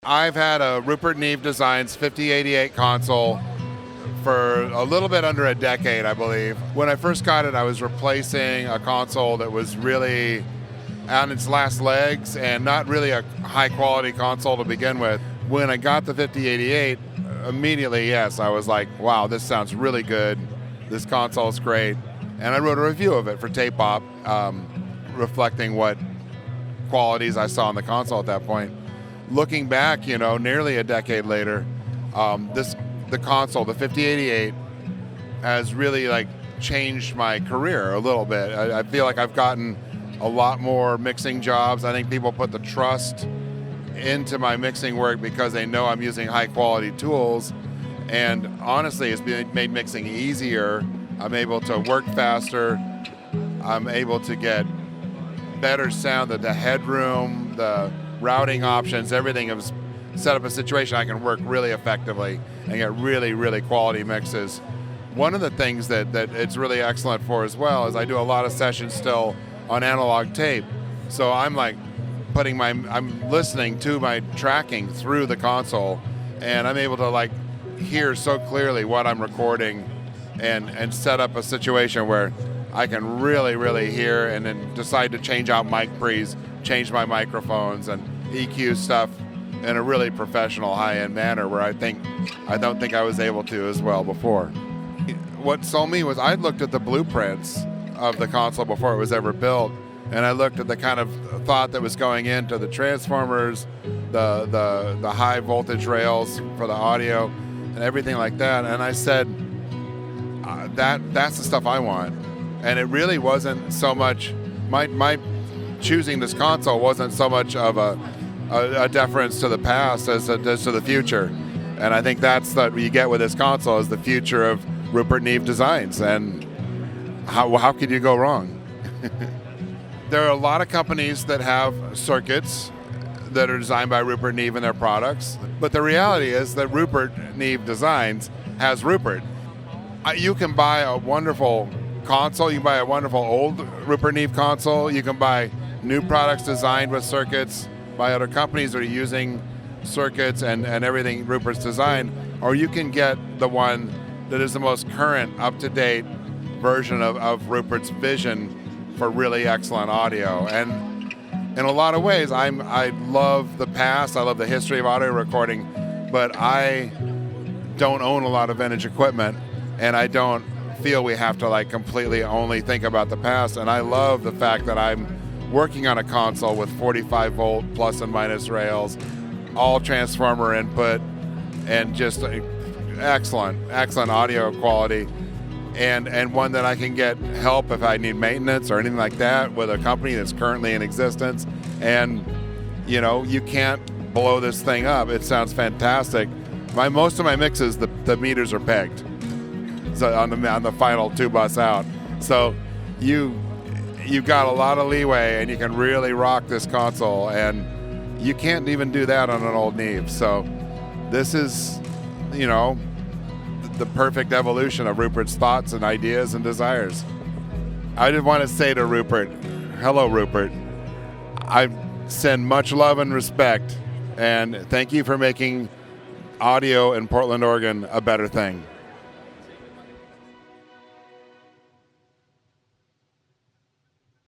I've had a Rupert Neve Designs 5088 console for a little bit under a decade, I believe. When I first got it, I was replacing a console that was really on its last legs and not really a high quality console to begin with. When I got the 5088, immediately, yes, I was like, wow, this sounds really good. This console is great. And I wrote a review of it for Tape Op, reflecting what qualities I saw on the console at that point. Looking back, nearly a decade later, the console, the 5088, has really changed my career a little bit. I feel like I've gotten a lot more mixing jobs. I think people put the trust into my mixing work because they know I'm using high quality tools, and honestly it's made mixing easier. I'm able to work faster. I'm able to get better sound. The headroom, the routing options, everything is set up a situation I can work really effectively and get really, really quality mixes. One of the things that it's really excellent for as well is I do a lot of sessions still on analog tape. So I'm I'm listening to my tracking through the console, and I'm able to hear so clearly what I'm recording and set up a situation where I can really, really hear, and then decide to change out mic pre's, change my microphones and EQ stuff in a really professional, high-end manner where I don't think I was able to as well before. What sold me was I looked at the blueprints of the console before it was ever built, and I looked at the kind of thought that was going into the transformers, the high voltage rails for the audio, and everything like that. And I said, that's the stuff I want. And it really wasn't so much my choosing this console wasn't so much of a deference to the past as to the future. And I think that's what you get with this console is the future of Rupert Neve Designs. And how could you go wrong? There are a lot of companies that have circuits that are designed by Rupert Neve in their products, but the reality is that Rupert Neve Designs has Rupert. You can buy a wonderful console, you can buy a wonderful old Rupert Neve console, you can buy new products designed with circuits by other companies that are using circuits and everything Rupert's designed, or you can get the one that is the most current, up-to-date version of Rupert's vision for really excellent audio. And in a lot of ways, I love the past, I love the history of audio recording, but I don't own a lot of vintage equipment, and I don't feel we have to completely only think about the past. And I love the fact that I'm working on a console with 45 volt plus and minus rails, all transformer input, and just excellent audio quality, and one that I can get help if I need maintenance or anything like that with a company that's currently in existence. And you can't blow this thing up. It sounds fantastic. Most of my mixes, the meters are pegged, so on the final 2 bus out. So you've got a lot of leeway, and you can really rock this console, and you can't even do that on an old Neve. So this is, the perfect evolution of Rupert's thoughts and ideas and desires. I just want to say to Rupert, hello Rupert, I send much love and respect, and thank you for making audio in Portland, Oregon a better thing.